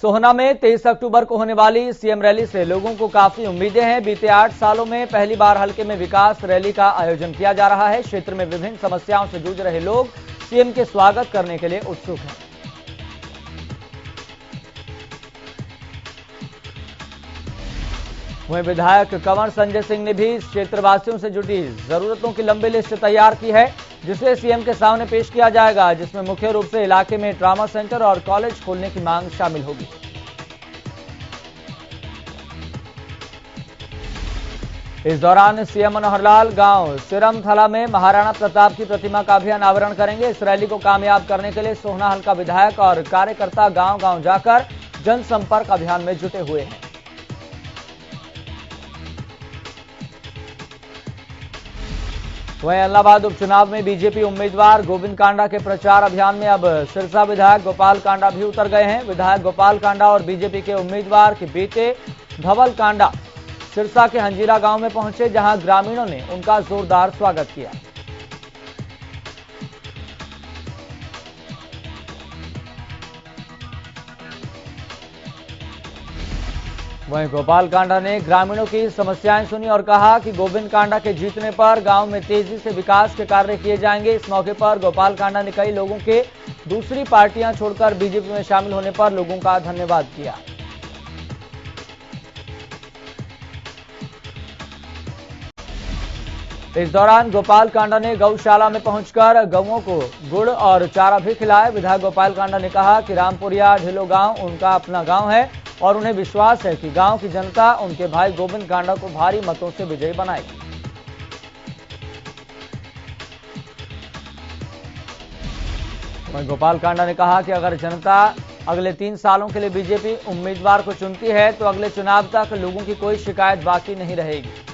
सोहना में 23 अक्टूबर को होने वाली सीएम रैली से लोगों को काफी उम्मीदें हैं। बीते 8 सालों में पहली बार हल्के में विकास रैली का आयोजन किया जा रहा है। क्षेत्र में विभिन्न समस्याओं से जूझ रहे लोग सीएम के स्वागत करने के लिए उत्सुक हैं। वहीं विधायक कंवर संजय सिंह ने भी क्षेत्रवासियों से जुटी जरूरतों की लंबी लिस्ट तैयार की है, जिसे सीएम के सामने पेश किया जाएगा, जिसमें मुख्य रूप से इलाके में ट्रामा सेंटर और कॉलेज खोलने की मांग शामिल होगी। इस दौरान सीएम मनोहर लाल गांव सिरमथला में महाराणा प्रताप की प्रतिमा का भी अनावरण करेंगे। इस रैली को कामयाब करने के लिए सोहना हल्का विधायक और कार्यकर्ता गांव गांव जाकर जनसंपर्क अभियान में जुटे हुए हैं। वहीं इलाहाबाद उपचुनाव में बीजेपी उम्मीदवार गोविंद कांडा के प्रचार अभियान में अब सिरसा विधायक गोपाल कांडा भी उतर गए हैं। विधायक गोपाल कांडा और बीजेपी के उम्मीदवार के बेटे धवल कांडा सिरसा के हंजीरा गांव में पहुंचे, जहां ग्रामीणों ने उनका जोरदार स्वागत किया। वहीं गोपाल कांडा ने ग्रामीणों की समस्याएं सुनी और कहा कि गोविंद कांडा के जीतने पर गांव में तेजी से विकास के कार्य किए जाएंगे। इस मौके पर गोपाल कांडा ने कई लोगों के दूसरी पार्टियां छोड़कर बीजेपी में शामिल होने पर लोगों का धन्यवाद किया। इस दौरान गोपाल कांडा ने गौशाला में पहुंचकर गौओं को गुड़ और चारा भी खिलाया। विधायक गोपाल कांडा ने कहा कि रामपुरिया ढिलो गांव उनका अपना गांव है और उन्हें विश्वास है कि गांव की जनता उनके भाई गोविंद कांडा को भारी मतों से विजयी बनाएगी। वहीं गोपाल कांडा ने कहा कि अगर जनता अगले 3 सालों के लिए बीजेपी उम्मीदवार को चुनती है तो अगले चुनाव तक लोगों की कोई शिकायत बाकी नहीं रहेगी।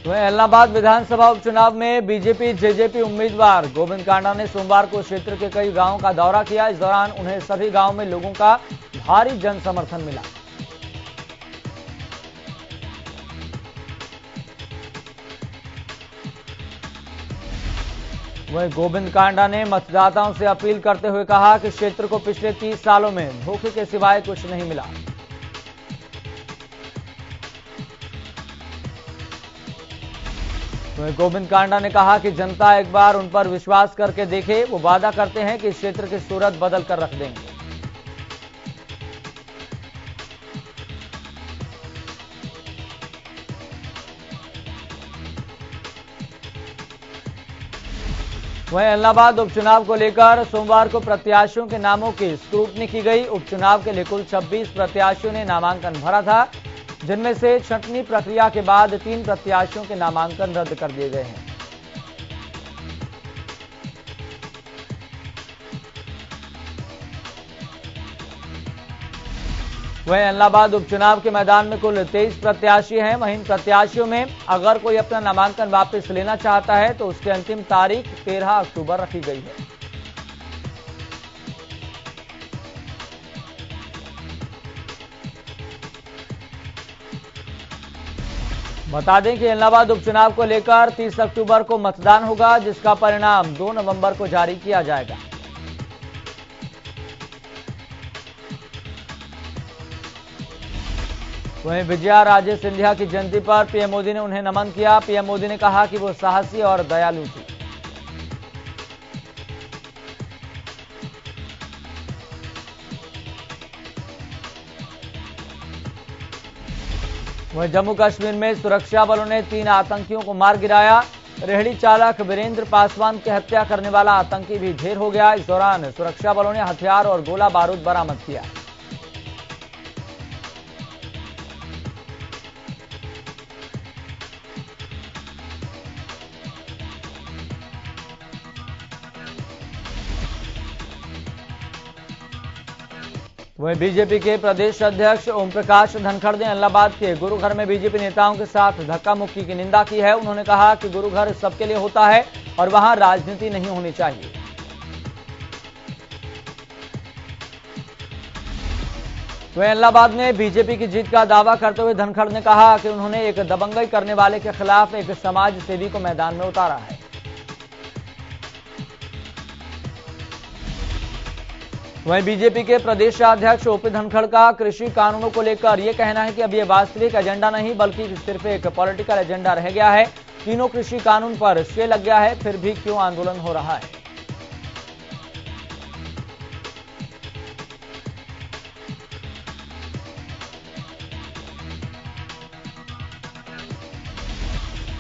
वहीं इलाहाबाद विधानसभा उपचुनाव में बीजेपी जेजेपी उम्मीदवार गोविंद कांडा ने सोमवार को क्षेत्र के कई गांवों का दौरा किया। इस दौरान उन्हें सभी गांवों में लोगों का भारी जन समर्थन मिला। वहीं गोविंद कांडा ने मतदाताओं से अपील करते हुए कहा कि क्षेत्र को पिछले 30 सालों में धोखे के सिवाय कुछ नहीं मिला। गोविंद कांडा ने कहा कि जनता एक बार उन पर विश्वास करके देखे। वो वादा करते हैं कि इस क्षेत्र की सूरत बदल कर रख देंगे। वहीं इलाहाबाद उपचुनाव को लेकर सोमवार को प्रत्याशियों के नामों की स्क्रूटनी की गई। उपचुनाव के लिए कुल 26 प्रत्याशियों ने नामांकन भरा था, जिनमें से छंटनी प्रक्रिया के बाद 3 प्रत्याशियों के नामांकन रद्द कर दिए गए हैं। वहीं इलाहाबाद उपचुनाव के मैदान में कुल 23 प्रत्याशी हैं। वहीं इन प्रत्याशियों में अगर कोई अपना नामांकन वापस लेना चाहता है तो उसकी अंतिम तारीख 13 अक्टूबर रखी गई है। बता दें कि इलाहाबाद उपचुनाव को लेकर 30 अक्टूबर को मतदान होगा, जिसका परिणाम 2 नवंबर को जारी किया जाएगा। वहीं विजया राजे सिंधिया की जयंती पर पीएम मोदी ने उन्हें नमन किया। पीएम मोदी ने कहा कि वो साहसी और दयालु थी। वहीं जम्मू कश्मीर में सुरक्षा बलों ने 3 आतंकियों को मार गिराया। रेहड़ी चालक वीरेंद्र पासवान की हत्या करने वाला आतंकी भी ढेर हो गया। इस दौरान सुरक्षा बलों ने हथियार और गोला बारूद बरामद किया। वहीं बीजेपी के प्रदेश अध्यक्ष ओम प्रकाश धनखड़ ने इलाहाबाद के गुरु घर में बीजेपी नेताओं के साथ धक्का मुक्की की निंदा की है। उन्होंने कहा कि गुरु घर सबके लिए होता है और वहां राजनीति नहीं होनी चाहिए। वहीं इलाहाबाद में बीजेपी की जीत का दावा करते हुए धनखड़ ने कहा कि उन्होंने एक दबंगई करने वाले के खिलाफ एक समाज सेवी को मैदान में उतारा है। वहीं बीजेपी के प्रदेश अध्यक्ष ओपी धनखड़ का कृषि कानूनों को लेकर यह कहना है कि अब यह वास्तविक एजेंडा नहीं बल्कि सिर्फ एक पॉलिटिकल एजेंडा रह गया है। तीनों कृषि कानून पर स्टे लग गया है, फिर भी क्यों आंदोलन हो रहा है।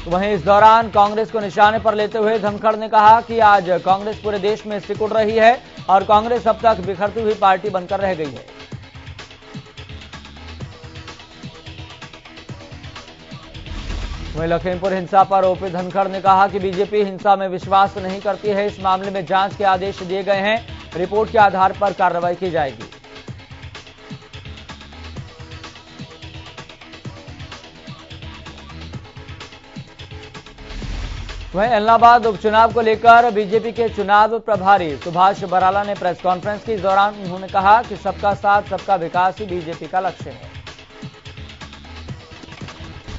वहीं इस दौरान कांग्रेस को निशाने पर लेते हुए धनखड़ ने कहा कि आज कांग्रेस पूरे देश में सिकुड़ रही है और कांग्रेस अब तक बिखरती हुई पार्टी बनकर रह गई है। वहीं लखीमपुर हिंसा पर ओपी धनखड़ ने कहा कि बीजेपी हिंसा में विश्वास नहीं करती है। इस मामले में जांच के आदेश दिए गए हैं, रिपोर्ट के आधार पर कार्रवाई की जाएगी। वहीं इलाहाबाद उपचुनाव को लेकर बीजेपी के चुनाव प्रभारी सुभाष बराला ने प्रेस कॉन्फ्रेंस की। इस दौरान उन्होंने कहा कि सबका साथ सबका विकास ही बीजेपी का लक्ष्य है।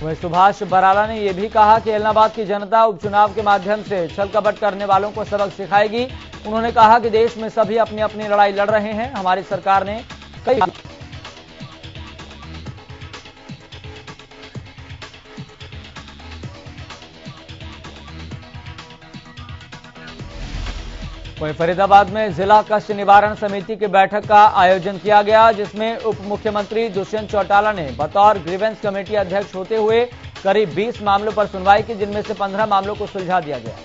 वहीं सुभाष बराला ने यह भी कहा कि इलाहाबाद की जनता उपचुनाव के माध्यम से छल कपट करने वालों को सबक सिखाएगी। उन्होंने कहा कि देश में सभी अपनी अपनी लड़ाई लड़ रहे हैं। हमारी सरकार ने कई वहीं फरीदाबाद में जिला कष्ट निवारण समिति की बैठक का आयोजन किया गया, जिसमें उप मुख्यमंत्री दुष्यंत चौटाला ने बतौर ग्रीवेंस कमेटी अध्यक्ष होते हुए करीब 20 मामलों पर सुनवाई की, जिनमें से 15 मामलों को सुलझा दिया गया।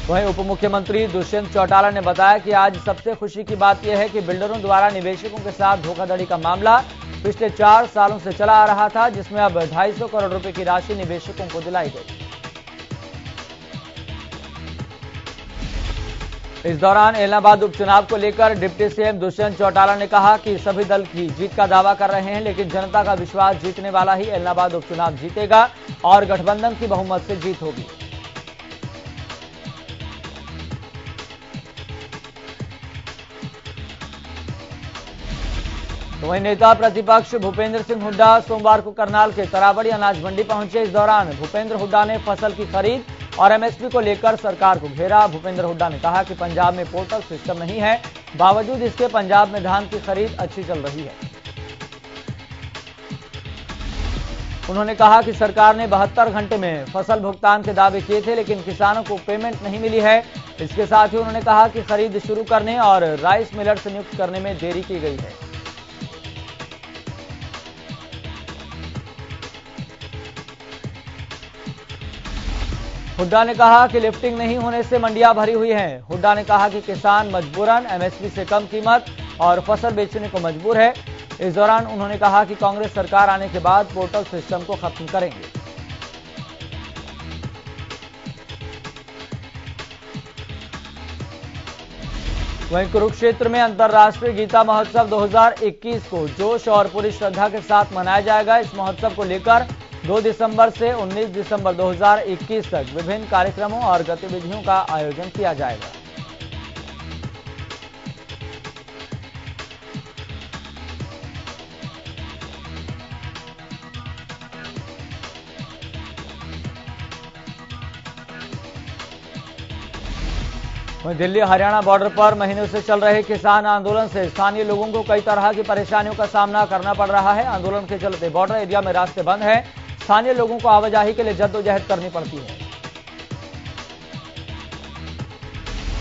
वहीं उप मुख्यमंत्री दुष्यंत चौटाला ने बताया कि आज सबसे खुशी की बात यह है कि बिल्डरों द्वारा निवेशकों के साथ धोखाधड़ी का मामला पिछले 4 सालों से चला आ रहा था, जिसमें अब 250 करोड़ रुपए की राशि निवेशकों को दिलाई गई। इस दौरान इलाहाबाद उपचुनाव को लेकर डिप्टी सीएम दुष्यंत चौटाला ने कहा कि सभी दल की जीत का दावा कर रहे हैं, लेकिन जनता का विश्वास जीतने वाला ही इलाहाबाद उपचुनाव जीतेगा और गठबंधन की बहुमत से जीत होगी। तो वहीं नेता प्रतिपक्ष भूपेंद्र सिंह हुड्डा सोमवार को करनाल के तरावड़ी अनाज मंडी पहुंचे। इस दौरान भूपेंद्र हुड्डा ने फसल की खरीद और एमएसपी को लेकर सरकार को घेरा। भूपेंद्र हुड्डा ने कहा कि पंजाब में पोर्टल सिस्टम नहीं है, बावजूद इसके पंजाब में धान की खरीद अच्छी चल रही है। उन्होंने कहा कि सरकार ने 72 घंटे में फसल भुगतान के दावे किए थे, लेकिन किसानों को पेमेंट नहीं मिली है। इसके साथ ही उन्होंने कहा कि खरीद शुरू करने और राइस मिलर्स नियुक्त करने में देरी की गई है। हुड्डा ने कहा कि लिफ्टिंग नहीं होने से मंडियां भरी हुई हैं। हुड्डा ने कहा कि किसान मजबूरन एमएसपी से कम कीमत और फसल बेचने को मजबूर है। इस दौरान उन्होंने कहा कि कांग्रेस सरकार आने के बाद पोर्टल सिस्टम को खत्म करेंगे। वहीं कुरुक्षेत्र में अंतर्राष्ट्रीय गीता महोत्सव 2021 को जोश और पूरी श्रद्धा के साथ मनाया जाएगा। इस महोत्सव को लेकर 2 दिसंबर से 19 दिसंबर 2021 तक विभिन्न कार्यक्रमों और गतिविधियों का आयोजन किया जाएगा। वहीं दिल्ली हरियाणा बॉर्डर पर महीनों से चल रहे किसान आंदोलन से स्थानीय लोगों को कई तरह की परेशानियों का सामना करना पड़ रहा है। आंदोलन के चलते बॉर्डर एरिया में रास्ते बंद हैं। स्थानीय लोगों को आवाजाही के लिए जद्दोजहद करनी पड़ती है।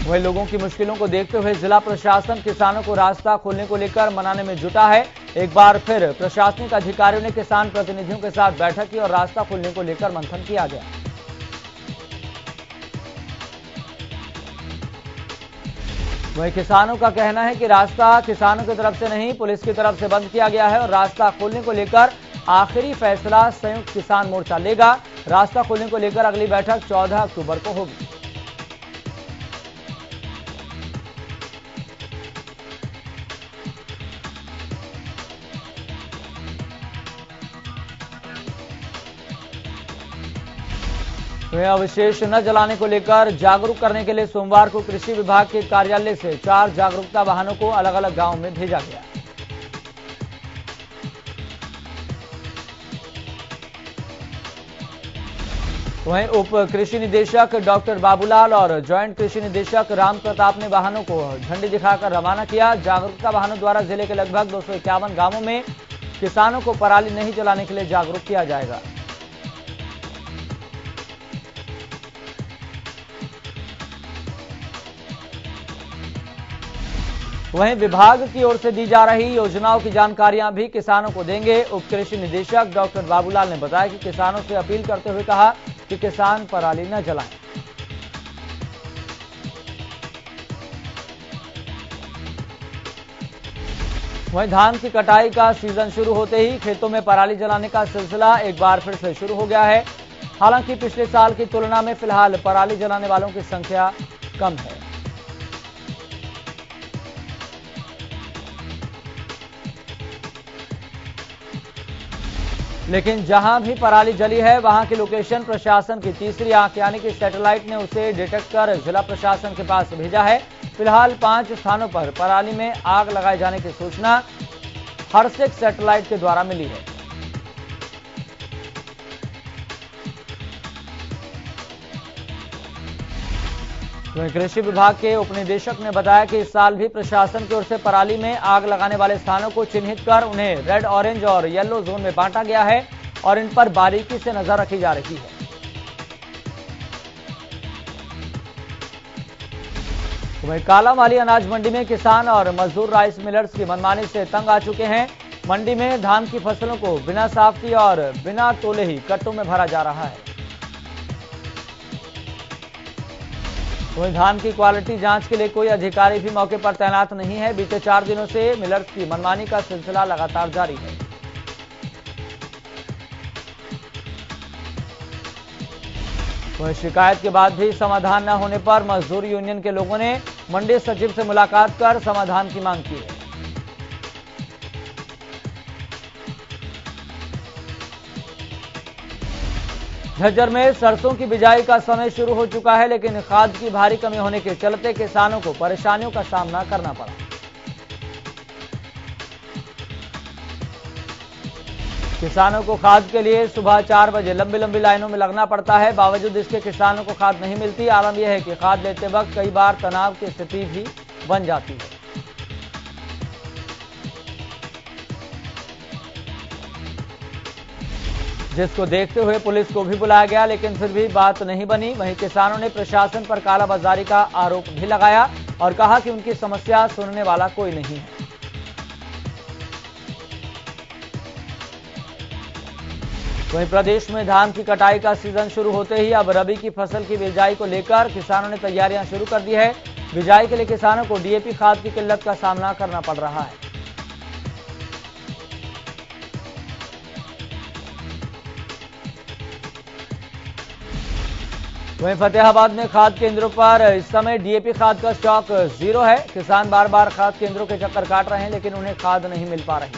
वहीं लोगों की मुश्किलों को देखते हुए जिला प्रशासन किसानों को रास्ता खोलने को लेकर मनाने में जुटा है। एक बार फिर प्रशासनिक अधिकारियों ने किसान प्रतिनिधियों के साथ बैठक की और रास्ता खोलने को लेकर मंथन किया गया। वहीं किसानों का कहना है कि रास्ता किसानों की तरफ से नहीं पुलिस की तरफ से बंद किया गया है और रास्ता खोलने को लेकर आखिरी फैसला संयुक्त किसान मोर्चा लेगा। रास्ता खोलने को लेकर अगली बैठक 14 अक्टूबर को होगी। वहीं अवशेष न जलाने को लेकर जागरूक करने के लिए सोमवार को कृषि विभाग के कार्यालय से 4 जागरूकता वाहनों को अलग अलग गांव में भेजा गया। वहीं उप कृषि निदेशक डॉक्टर बाबूलाल और ज्वाइंट कृषि निदेशक राम प्रताप ने वाहनों को झंडी दिखाकर रवाना किया। जागरूकता वाहनों द्वारा जिले के लगभग 251 गांवों में किसानों को पराली नहीं जलाने के लिए जागरूक किया जाएगा। वहीं विभाग की ओर से दी जा रही योजनाओं की जानकारियां भी किसानों को देंगे। उप कृषि निदेशक डॉक्टर बाबूलाल ने बताया कि किसानों से अपील करते हुए कहा कि किसान पराली न जलाएं। वहीं धान की कटाई का सीजन शुरू होते ही खेतों में पराली जलाने का सिलसिला एक बार फिर से शुरू हो गया है। हालांकि पिछले साल की तुलना में फिलहाल पराली जलाने वालों की संख्या कम है। लेकिन जहां भी पराली जली है वहां की लोकेशन प्रशासन की तीसरी आंख यानी कि सैटेलाइट ने उसे डिटेक्ट कर जिला प्रशासन के पास भेजा है। फिलहाल 5 स्थानों पर पराली में आग लगाए जाने की सूचना हरसिक सैटेलाइट के द्वारा मिली है। वहीं कृषि विभाग के उपनिदेशक ने बताया कि इस साल भी प्रशासन की ओर से पराली में आग लगाने वाले स्थानों को चिन्हित कर उन्हें रेड, ऑरेंज और येलो जोन में बांटा गया है और इन पर बारीकी से नजर रखी जा रही है। वहीं कालामाली अनाज मंडी में किसान और मजदूर राइस मिलर्स की मनमानी से तंग आ चुके हैं। मंडी में धान की फसलों को बिना साफ किए और बिना तोले ही कट्टों में भरा जा रहा है। वहीं धान की क्वालिटी जांच के लिए कोई अधिकारी भी मौके पर तैनात नहीं है। बीते 4 दिनों से मिलर्स की मनमानी का सिलसिला लगातार जारी है। वहीं शिकायत के बाद भी समाधान न होने पर मजदूर यूनियन के लोगों ने मंडी सचिव से मुलाकात कर समाधान की मांग की है। झज्जर में सरसों की बिजाई का समय शुरू हो चुका है, लेकिन खाद की भारी कमी होने के चलते किसानों को परेशानियों का सामना करना पड़ा। किसानों को खाद के लिए सुबह 4 बजे लंबी लंबी लाइनों में लगना पड़ता है। बावजूद इसके किसानों को खाद नहीं मिलती। आलम यह है कि खाद लेते वक्त कई बार तनाव की स्थिति भी बन जाती है। जिसको देखते हुए पुलिस को भी बुलाया गया, लेकिन फिर भी बात नहीं बनी। वहीं किसानों ने प्रशासन पर कालाबाजारी का आरोप भी लगाया और कहा कि उनकी समस्या सुनने वाला कोई नहीं है। वहीं प्रदेश में धान की कटाई का सीजन शुरू होते ही अब रबी की फसल की बिजाई को लेकर किसानों ने तैयारियां शुरू कर दी है। बिजाई के लिए किसानों को डीएपी खाद की किल्लत का सामना करना पड़ रहा है। वहीं फतेहाबाद में खाद केंद्रों पर इस समय डीएपी खाद का स्टॉक 0 है। किसान बार बार खाद केंद्रों के चक्कर काट रहे हैं, लेकिन उन्हें खाद नहीं मिल पा रही।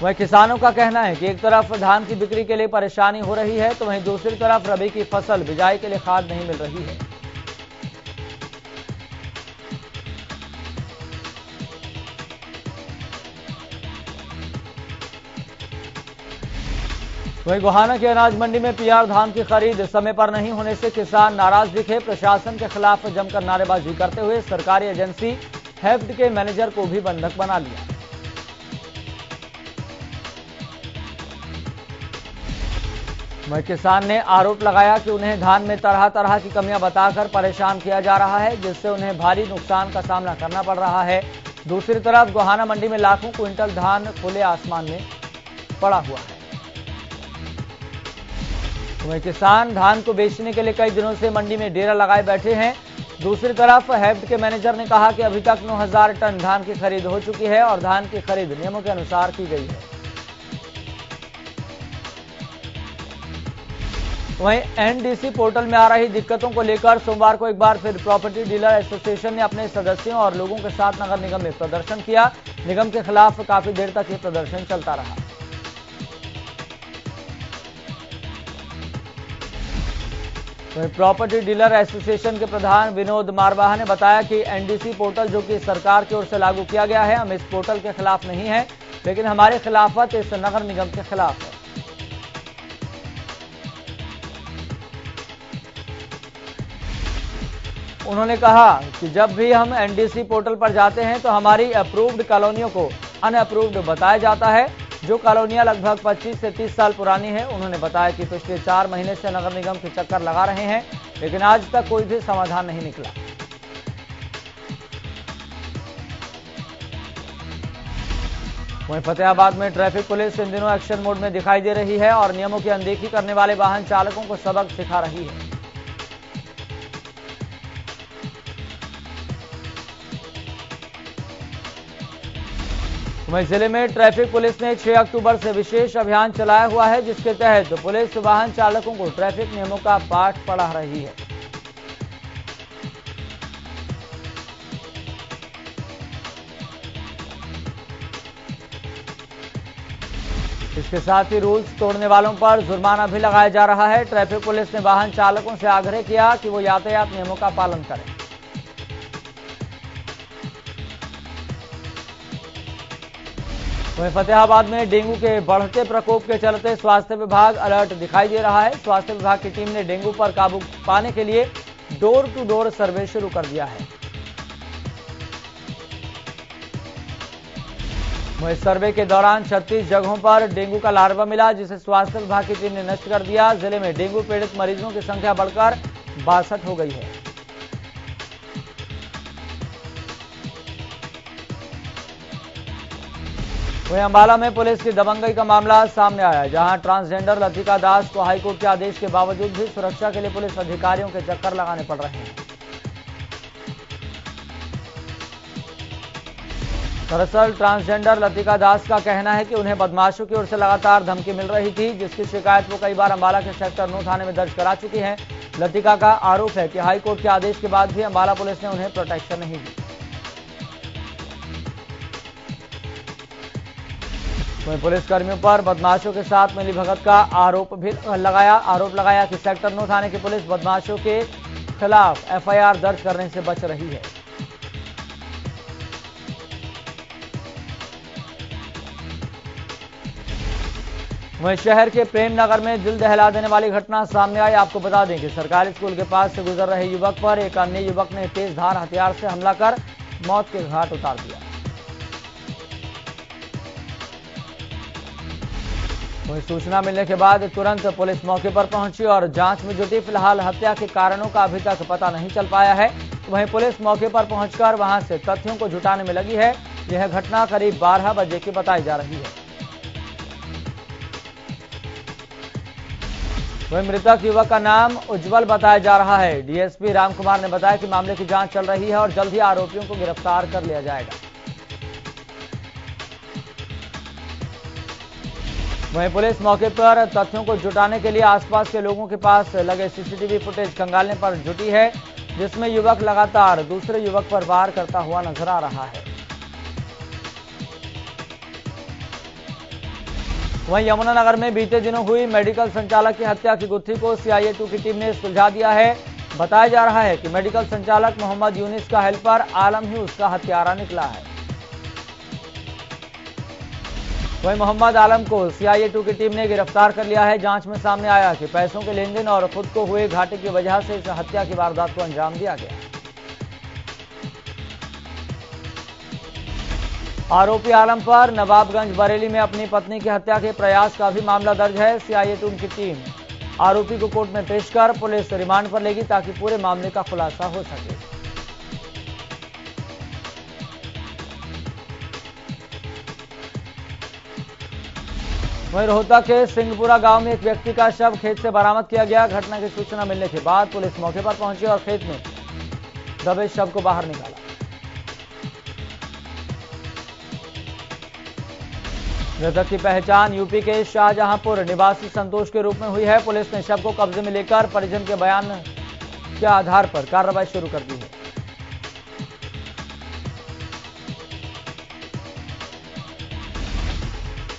वहीं किसानों का कहना है कि एक तरफ धान की बिक्री के लिए परेशानी हो रही है, तो वहीं दूसरी तरफ रबी की फसल बिजाई के लिए खाद नहीं मिल रही है। वहीं गोहाना की अनाज मंडी में पीआर धान की खरीद समय पर नहीं होने से किसान नाराज दिखे। प्रशासन के खिलाफ जमकर नारेबाजी करते हुए सरकारी एजेंसी हेफ्ट के मैनेजर को भी बंधक बना लिया। वहीं किसान ने आरोप लगाया कि उन्हें धान में तरह तरह की कमियां बताकर परेशान किया जा रहा है, जिससे उन्हें भारी नुकसान का सामना करना पड़ रहा है। दूसरी तरफ गोहाना मंडी में लाखों क्विंटल धान खुले आसमान में पड़ा हुआ है। वहीं किसान धान को बेचने के लिए कई दिनों से मंडी में डेरा लगाए बैठे हैं। दूसरी तरफ हेफ्ट के मैनेजर ने कहा कि अभी तक 9,000 टन धान की खरीद हो चुकी है और धान की खरीद नियमों के अनुसार की गई है। वहीं एनडीसी पोर्टल में आ रही दिक्कतों को लेकर सोमवार को एक बार फिर प्रॉपर्टी डीलर एसोसिएशन ने अपने सदस्यों और लोगों के साथ नगर निगम में प्रदर्शन किया। निगम के खिलाफ काफी देर तक ये प्रदर्शन चलता रहा। वहीं प्रॉपर्टी डीलर एसोसिएशन के प्रधान विनोद मारवाहा ने बताया कि एनडीसी पोर्टल जो कि सरकार की ओर से लागू किया गया है, हम इस पोर्टल के खिलाफ नहीं है, लेकिन हमारी खिलाफत इस नगर निगम के खिलाफ है। उन्होंने कहा कि जब भी हम एनडीसी पोर्टल पर जाते हैं तो हमारी अप्रूव्ड कॉलोनियों को अनअप्रूव्ड बताया जाता है, जो कॉलोनियां लगभग 25 से 30 साल पुरानी है। उन्होंने बताया कि पिछले 4 महीने से नगर निगम के चक्कर लगा रहे हैं, लेकिन आज तक कोई भी समाधान नहीं निकला। वहीं फतेहाबाद में ट्रैफिक पुलिस इन दिनों एक्शन मोड में दिखाई दे रही है और नियमों की अनदेखी करने वाले वाहन चालकों को सबक सिखा रही है। वहीं जिले में ट्रैफिक पुलिस ने 6 अक्टूबर से विशेष अभियान चलाया हुआ है, जिसके तहत पुलिस वाहन चालकों को ट्रैफिक नियमों का पाठ पढ़ा रही है। इसके साथ ही रूल्स तोड़ने वालों पर जुर्माना भी लगाया जा रहा है। ट्रैफिक पुलिस ने वाहन चालकों से आग्रह किया कि वो यातायात नियमों का पालन करें। वहीं फतेहाबाद में डेंगू के बढ़ते प्रकोप के चलते स्वास्थ्य विभाग अलर्ट दिखाई दे रहा है। स्वास्थ्य विभाग की टीम ने डेंगू पर काबू पाने के लिए डोर टू डोर सर्वे शुरू कर दिया है। वहीं सर्वे के दौरान 36 जगहों पर डेंगू का लार्वा मिला, जिसे स्वास्थ्य विभाग की टीम ने नष्ट कर दिया। जिले में डेंगू पीड़ित मरीजों की संख्या बढ़कर 62 हो गई है। वहीं अंबाला में पुलिस की दबंगई का मामला सामने आया, जहां ट्रांसजेंडर लतिका दास को हाईकोर्ट के आदेश के बावजूद भी सुरक्षा के लिए पुलिस अधिकारियों के चक्कर लगाने पड़ रहे हैं। दरअसल ट्रांसजेंडर लतिका दास का कहना है कि उन्हें बदमाशों की ओर से लगातार धमकी मिल रही थी, जिसकी शिकायत वो कई बार अंबाला के सेक्टर 9 थाने में दर्ज करा चुकी हैं। लतिका का आरोप है कि हाईकोर्ट के आदेश के बाद भी अंबाला पुलिस ने उन्हें प्रोटेक्शन नहीं दी। वहीं पुलिसकर्मियों पर बदमाशों के साथ मिलीभगत का आरोप लगाया कि सेक्टर 9 थाने की पुलिस बदमाशों के खिलाफ एफआईआर दर्ज करने से बच रही है। वहीं शहर के प्रेम नगर में दिल दहला देने वाली घटना सामने आई। आपको बता दें कि सरकारी स्कूल के पास से गुजर रहे युवक पर एक अन्य युवक ने तेज धार हथियार से हमला कर मौत के घाट उतार दिया। वहीं सूचना मिलने के बाद तुरंत पुलिस मौके पर पहुंची और जांच में जुटी। फिलहाल हत्या के कारणों का अभी तक पता नहीं चल पाया है। वहीं पुलिस मौके पर पहुंचकर वहां से तथ्यों को जुटाने में लगी है। यह घटना करीब 12 बजे की बताई जा रही है। वहीं मृतक युवक का नाम उज्जवल बताया जा रहा है। डीएसपी रामकुमार ने बताया कि मामले की जांच चल रही है और जल्द ही आरोपियों को गिरफ्तार कर लिया जाएगा। वहीं पुलिस मौके पर तथ्यों को जुटाने के लिए आसपास के लोगों के पास लगे सीसीटीवी फुटेज खंगालने पर जुटी है, जिसमें युवक लगातार दूसरे युवक पर वार करता हुआ नजर आ रहा है। वहीं यमुनानगर में बीते दिनों हुई मेडिकल संचालक की हत्या की गुत्थी को सीआईए2 की टीम ने सुलझा दिया है। बताया जा रहा है कि मेडिकल संचालक मोहम्मद यूनिस का हेल्पर आलम ही उसका हत्यारा निकला है। वहीं मोहम्मद आलम को सीआईए2 की टीम ने गिरफ्तार कर लिया है। जांच में सामने आया कि पैसों के लेन देन और खुद को हुए घाटे की वजह से इस हत्या की वारदात को अंजाम दिया गया। आरोपी आलम पर नवाबगंज बरेली में अपनी पत्नी की हत्या के प्रयास का भी मामला दर्ज है। सीआईए2 की टीम आरोपी को कोर्ट में पेश कर पुलिस रिमांड पर लेगी ताकि पूरे मामले का खुलासा हो सके। वहीं रोहतक के सिंहपुरा गांव में एक व्यक्ति का शव खेत से बरामद किया गया। घटना की सूचना मिलने के बाद पुलिस मौके पर पहुंची और खेत में दबे शव को बाहर निकाला। मृतक की पहचान यूपी के शाहजहांपुर निवासी संतोष के रूप में हुई है। पुलिस ने शव को कब्जे में लेकर परिजन के बयान के आधार पर कार्रवाई शुरू कर दी है।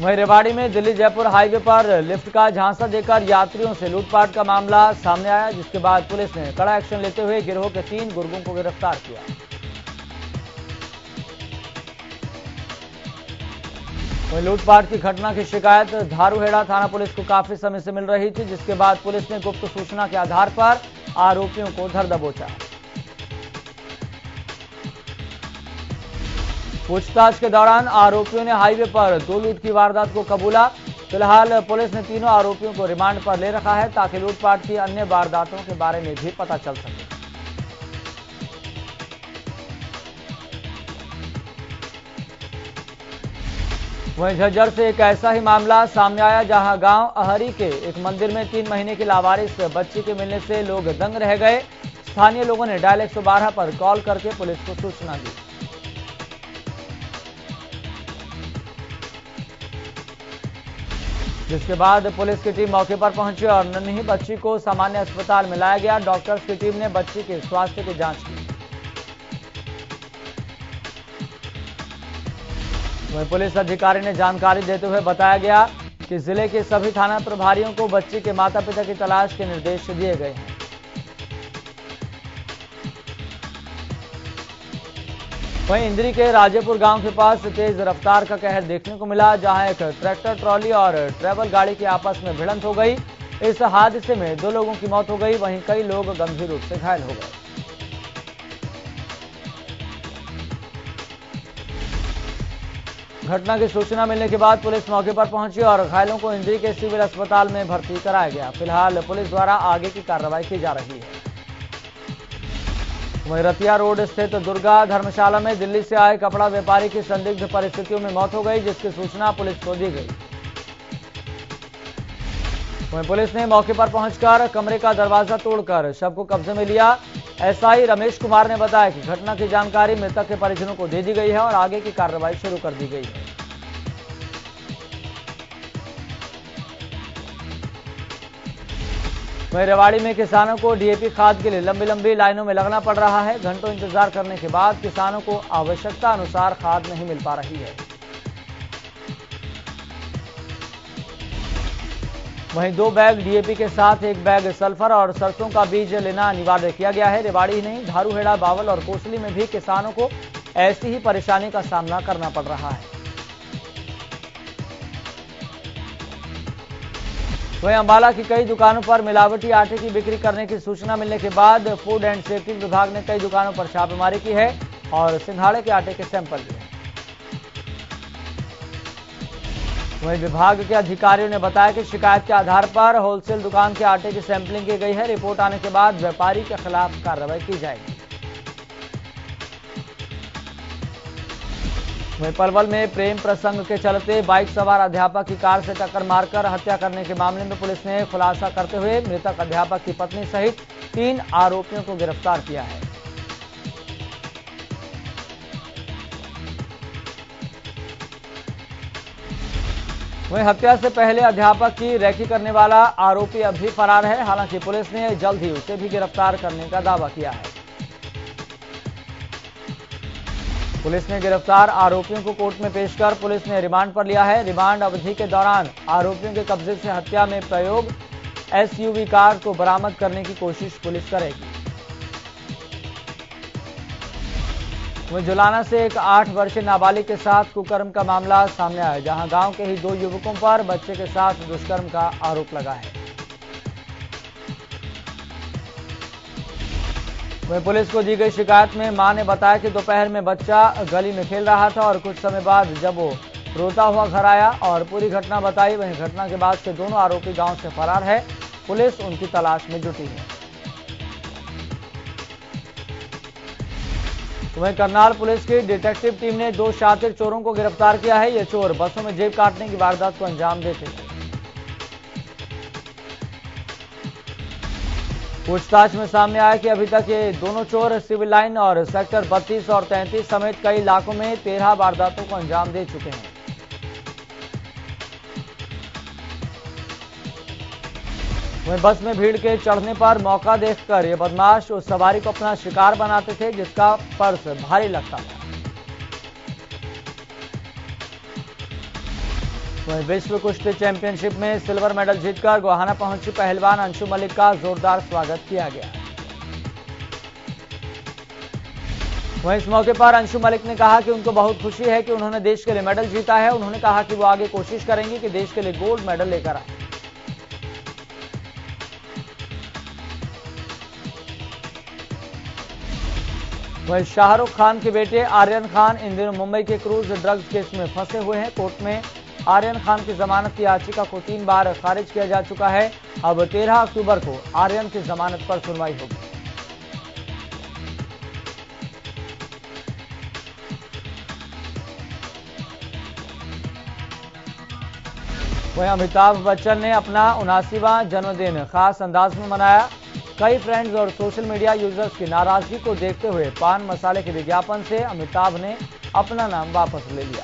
वहीं रेवाड़ी में दिल्ली जयपुर हाईवे पर लिफ्ट का झांसा देकर यात्रियों से लूटपाट का मामला सामने आया, जिसके बाद पुलिस ने कड़ा एक्शन लेते हुए गिरोह के 3 गुर्गों को गिरफ्तार किया। वहीं लूटपाट की घटना की शिकायत धारूहेड़ा थाना पुलिस को काफी समय से मिल रही थी, जिसके बाद पुलिस ने गुप्त सूचना के आधार पर आरोपियों को धर दबोचा। पूछताछ के दौरान आरोपियों ने हाईवे पर 2 लूट की वारदात को कबूला। फिलहाल पुलिस ने तीनों आरोपियों को रिमांड पर ले रखा है, ताकि लूटपाट की अन्य वारदातों के बारे में भी पता चल सके। वहीं झज्जर से एक ऐसा ही मामला सामने आया, जहां गांव अहरी के एक मंदिर में 3 महीने की लावारिस बच्ची के मिलने से लोग दंग रह गए। स्थानीय लोगों ने डायल 112 पर कॉल करके पुलिस को सूचना दी। जिसके बाद पुलिस की टीम मौके पर पहुंची और नन्ही बच्ची को सामान्य अस्पताल में लाया गया। डॉक्टर्स की टीम ने बच्ची के स्वास्थ्य की जांच की। वहीं पुलिस अधिकारी ने जानकारी देते हुए बताया गया कि जिले के सभी थाना प्रभारियों को बच्ची के माता पिता की तलाश के निर्देश दिए गए हैं। वहीं इंद्री के राजेपुर गांव के पास तेज रफ्तार का कहर देखने को मिला, जहां एक ट्रैक्टर ट्रॉली और ट्रैवल गाड़ी की आपस में भिड़ंत हो गई। इस हादसे में 2 लोगों की मौत हो गई, वहीं कई लोग गंभीर रूप से घायल हो गए। घटना की सूचना मिलने के बाद पुलिस मौके पर पहुंची और घायलों को इंद्री के सिविल अस्पताल में भर्ती कराया गया। फिलहाल पुलिस द्वारा आगे की कार्रवाई की जा रही है। वहीं रतिया रोड स्थित दुर्गा धर्मशाला में दिल्ली से आए कपड़ा व्यापारी की संदिग्ध परिस्थितियों में मौत हो गई, जिसकी सूचना पुलिस को दी गई। वहीं पुलिस ने मौके पर पहुंचकर कमरे का दरवाजा तोड़कर शव को कब्जे में लिया। एसआई रमेश कुमार ने बताया कि घटना की जानकारी मृतक के परिजनों को दे दी गई है और आगे की कार्रवाई शुरू कर दी गई है। वहीं रेवाड़ी में किसानों को डीएपी खाद के लिए लंबी लंबी लाइनों में लगना पड़ रहा है। घंटों इंतजार करने के बाद किसानों को आवश्यकता अनुसार खाद नहीं मिल पा रही है। वहीं 2 बैग डीएपी के साथ 1 बैग सल्फर और सरसों का बीज लेना अनिवार्य किया गया है। रेवाड़ी ही नहीं, धारूहेड़ा, बावल और कोसली में भी किसानों को ऐसी ही परेशानी का सामना करना पड़ रहा है। वहीं अंबाला की कई दुकानों पर मिलावटी आटे की बिक्री करने की सूचना मिलने के बाद फूड एंड सेफ्टी विभाग ने कई दुकानों पर छापेमारी की है और सिंघाड़े के आटे के सैंपल लिए। वहीं विभाग के अधिकारियों ने बताया कि शिकायत के आधार पर होलसेल दुकान के आटे की सैंपलिंग की गई है। रिपोर्ट आने के बाद व्यापारी के खिलाफ कार्रवाई की जाएगी। वहीं पलवल में प्रेम प्रसंग के चलते बाइक सवार अध्यापक की कार से टक्कर मारकर हत्या करने के मामले में पुलिस ने खुलासा करते हुए मृतक अध्यापक की पत्नी सहित 3 आरोपियों को गिरफ्तार किया है। वहीं हत्या से पहले अध्यापक की रैकी करने वाला आरोपी अब भी फरार है। हालांकि पुलिस ने जल्द ही उसे भी गिरफ्तार करने का दावा किया है। पुलिस ने गिरफ्तार आरोपियों को कोर्ट में पेश कर पुलिस ने रिमांड पर लिया है। रिमांड अवधि के दौरान आरोपियों के कब्जे से हत्या में प्रयोग एसयूवी कार को बरामद करने की कोशिश पुलिस करेगी। वहीं जुलाना से एक 8 वर्षीय नाबालिग के साथ कुकर्म का मामला सामने आया, जहां गांव के ही 2 युवकों पर बच्चे के साथ दुष्कर्म का आरोप लगा है। वहीं पुलिस को दी गई शिकायत में मां ने बताया कि दोपहर में बच्चा गली में खेल रहा था और कुछ समय बाद जब वो रोता हुआ घर आया और पूरी घटना बताई। वहीं घटना के बाद से दोनों आरोपी गांव से फरार है। पुलिस उनकी तलाश में जुटी है। वहीं करनाल पुलिस की डिटेक्टिव टीम ने 2 शातिर चोरों को गिरफ्तार किया है। ये चोर बसों में जेब काटने की वारदात को अंजाम देते थे। पूछताछ में सामने आया कि अभी तक ये दोनों चोर सिविल लाइन और सेक्टर 32 और 33 समेत कई इलाकों में 13 वारदातों को अंजाम दे चुके हैं। वहीं बस में भीड़ के चढ़ने पर मौका देखकर ये बदमाश उस सवारी को अपना शिकार बनाते थे जिसका पर्स भारी लगता था। वहीं विश्व कुश्ती चैंपियनशिप में सिल्वर मेडल जीतकर गोहाना पहुंची पहलवान अंशु मलिक का जोरदार स्वागत किया गया। वहीं इस मौके पर अंशु मलिक ने कहा कि उनको बहुत खुशी है कि उन्होंने देश के लिए मेडल जीता है। उन्होंने कहा कि वो आगे कोशिश करेंगी कि देश के लिए गोल्ड मेडल लेकर आए। वहीं शाहरुख खान के बेटे आर्यन खान इन दिनों मुंबई के क्रूज ड्रग्स केस में फंसे हुए हैं। कोर्ट में आर्यन खान की जमानत की याचिका को 3 बार खारिज किया जा चुका है। अब 13 अक्टूबर को आर्यन की जमानत पर सुनवाई होगी। वहीं अमिताभ बच्चन ने अपना 79वां जन्मदिन खास अंदाज में मनाया। कई फ्रेंड्स और सोशल मीडिया यूजर्स की नाराजगी को देखते हुए पान मसाले के विज्ञापन से अमिताभ ने अपना नाम वापस ले लिया।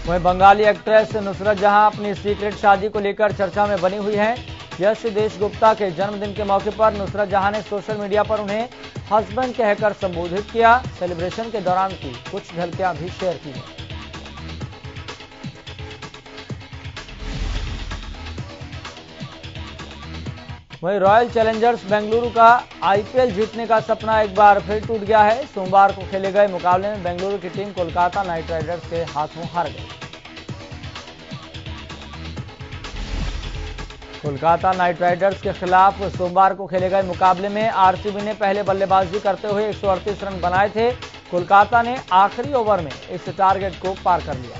वहीं बंगाली एक्ट्रेस नुसरत जहां अपनी सीक्रेट शादी को लेकर चर्चा में बनी हुई हैं। यश देशगुप्ता के जन्मदिन के मौके पर नुसरत जहां ने सोशल मीडिया पर उन्हें हस्बैंड कहकर संबोधित किया। सेलिब्रेशन के दौरान की कुछ झलकियां भी शेयर की हैं। वहीं रॉयल चैलेंजर्स बेंगलुरु का आईपीएल जीतने का सपना एक बार फिर टूट गया है। सोमवार को खेले गए मुकाबले में बेंगलुरु की टीम कोलकाता नाइट राइडर्स के हाथों हार गई। कोलकाता नाइट राइडर्स के खिलाफ सोमवार को खेले गए मुकाबले में आरसीबी ने पहले बल्लेबाजी करते हुए 138 रन बनाए थे। कोलकाता ने आखिरी ओवर में इस टारगेट को पार कर लिया।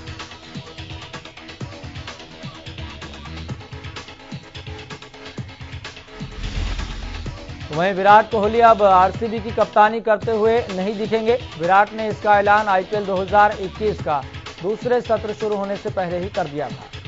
वहीं विराट कोहली अब आरसीबी की कप्तानी करते हुए नहीं दिखेंगे। विराट ने इसका ऐलान आईपीएल 2021 का दूसरे सत्र शुरू होने से पहले ही कर दिया था।